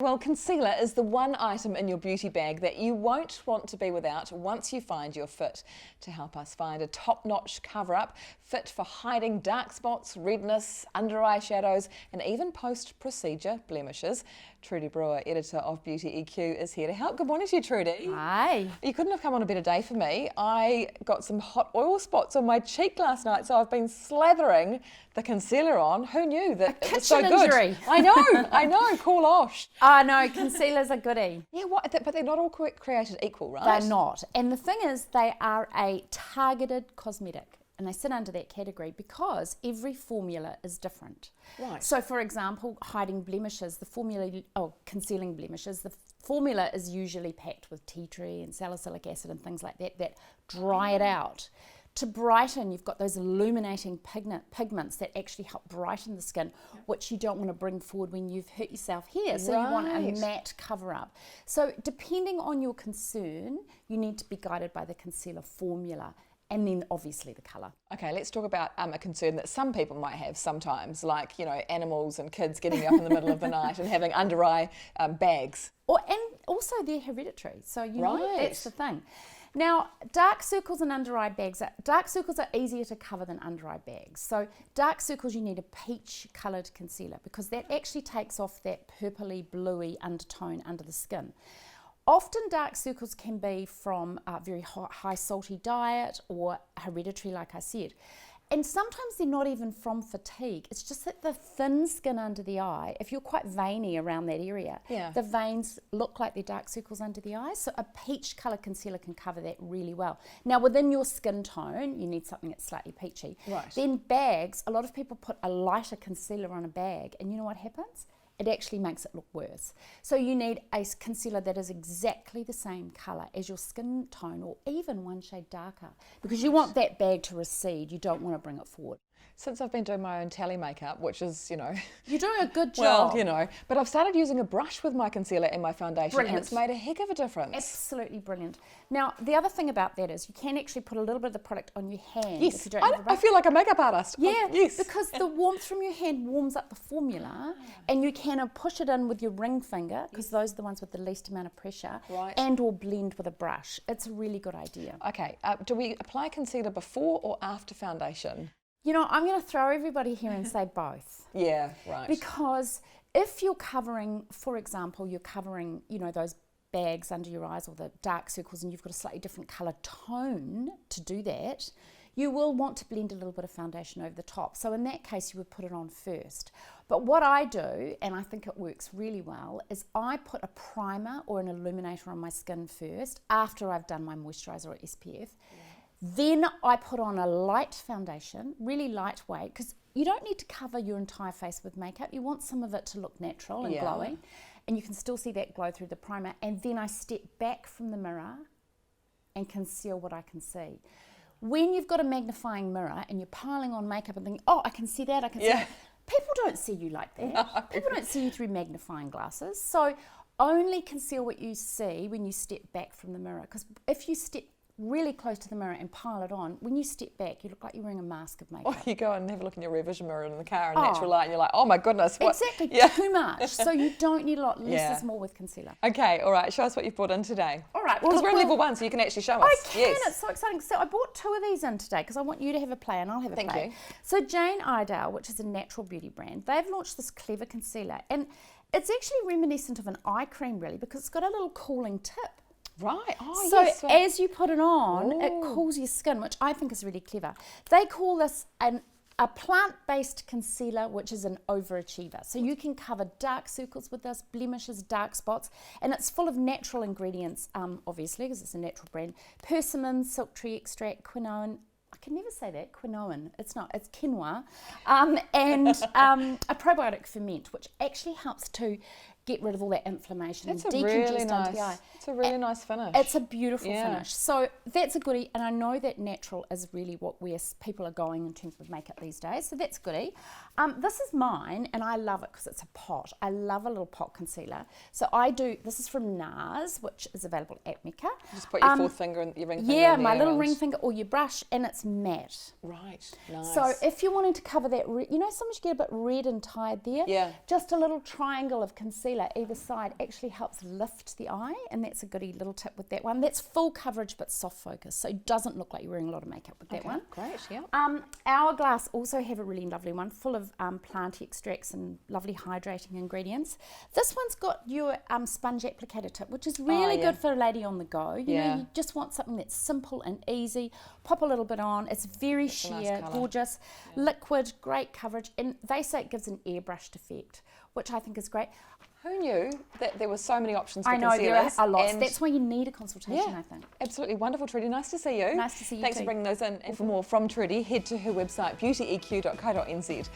Well, concealer is the one item in your beauty bag that you won't want to be without once you find your fit. To help us find a top-notch cover-up fit for hiding dark spots, redness, under-eye shadows and even post-procedure blemishes, Trudy Brewer, editor of Beauty EQ, is here to help. Good morning to you, Trudy. Hi. You couldn't have come on a better day for me. I got some hot oil spots on my cheek last night, so I've been slathering the concealer on. Who knew that it was so good? Injury. I know, cool osh. No, concealer's a goodie. Yeah, but they're not all created equal, right? They're not. And the thing is, they are a targeted cosmetic. And they sit under that category because every formula is different. Right. So, for example, hiding blemishes, concealing blemishes, the formula is usually packed with tea tree and salicylic acid and things like that dry it out. To brighten, you've got those illuminating pigments that actually help brighten the skin, which you don't want to bring forward when you've hurt yourself here. So you want a matte cover-up. So depending on your concern, you need to be guided by the concealer formula. And then obviously the colour. Okay, let's talk about a concern that some people might have sometimes, like, animals and kids getting up in the middle of the night and having under-eye bags. And also they're hereditary, so that's the thing. Now, dark circles and under-eye bags, dark circles are easier to cover than under-eye bags. So dark circles, you need a peach coloured concealer because that actually takes off that purpley bluey undertone under the skin. Often dark circles can be from a very high salty diet or hereditary, like I said. And sometimes they're not even from fatigue. It's just that the thin skin under the eye, if you're quite veiny around that area, the veins look like they're dark circles under the eye. So a peach colour concealer can cover that really well. Now, within your skin tone, you need something that's slightly peachy. Right. Then bags, a lot of people put a lighter concealer on a bag, and you know what happens? It actually makes it look worse. So you need a concealer that is exactly the same colour as your skin tone or even one shade darker because you want that bag to recede. You don't want to bring it forward. Since I've been doing my own tally makeup, which is, You're doing a good job. Well, but I've started using a brush with my concealer and my foundation. Brilliant. And it's made a heck of a difference. Absolutely brilliant. Now, the other thing about that is you can actually put a little bit of the product on your hand. Yes, if you don't have a brush. I feel like a makeup artist. Yeah, yes. Because the warmth from your hand warms up the formula and you can push it in with your ring finger because those are the ones with the least amount of pressure and or blend with a brush. It's a really good idea. Okay, do we apply concealer before or after foundation? I'm going to throw everybody here and say both. Yeah, right. Because if you're covering, for example, those bags under your eyes or the dark circles and you've got a slightly different colour tone to do that, you will want to blend a little bit of foundation over the top. So in that case, you would put it on first. But what I do, and I think it works really well, is I put a primer or an illuminator on my skin first after I've done my moisturiser or SPF. Then I put on a light foundation, really lightweight, because you don't need to cover your entire face with makeup. You want some of it to look natural and glowing, and you can still see that glow through the primer. And then I step back from the mirror and conceal what I can see. When you've got a magnifying mirror and you're piling on makeup and thinking, I can see that, I can see that, people don't see you like that. No. People don't see you through magnifying glasses. So only conceal what you see when you step back from the mirror, because if you step really close to the mirror and pile it on, when you step back, you look like you're wearing a mask of makeup. Or you go and have a look in your rear vision mirror in the car in natural light and you're like, oh my goodness. What? Exactly, too much. So you don't need a lot, less is more with concealer. Okay, all right, show us what you've brought in today. All right. Because we're in level 1, so you can actually show us. I can, it's so exciting. So I brought 2 of these in today because I want you to have a play and I'll have a play. Thank you. So Jane Iredale, which is a natural beauty brand, they've launched this clever concealer and it's actually reminiscent of an eye cream really because it's got a little cooling tip. Right. Oh, so yes. as you put it on, it cools your skin, which I think is really clever. They call this a plant-based concealer, which is an overachiever. So you can cover dark circles with this, blemishes, dark spots, and it's full of natural ingredients, obviously, because it's a natural brand. Persimmon, silk tree extract, quinoa. I can never say that, quinoa. It's not, it's quinoa. And a probiotic ferment, which actually helps to get rid of all that inflation and decongest under the eye. It's a really nice finish. It's a beautiful finish. So that's a goodie, and I know that natural is really what people are going in terms of makeup these days, so that's a goodie. This is mine, and I love it because it's a pot. I love a little pot concealer. So this is from NARS, which is available at Mecca. Just put your fourth finger and your ring finger Yeah, in my there little ring finger or your brush, and it's matte. Right, nice. So if you're wanting to cover that, sometimes you get a bit red and tired there. Yeah. Just a little triangle of concealer either side actually helps lift the eye, and that's a goodie little tip with that one. That's full coverage but soft focus, so it doesn't look like you're wearing a lot of makeup with that one. Great, yeah. Hourglass also have a really lovely one, full of plant extracts and lovely hydrating ingredients. This one's got your sponge applicator tip, which is really good for a lady on the go. You know, you just want something that's simple and easy. Pop a little bit on. It's very sheer, nice gorgeous, liquid, great coverage, and they say it gives an airbrushed effect, which I think is great. Who knew that there were so many options for I know, concealers? there are a lot. That's why you need a consultation, Yeah, I think. absolutely wonderful, Trudy. Nice to see you. Nice to see you Thanks too. for bringing those in. And for more from Trudy, head to her website, beautyeq.co.nz.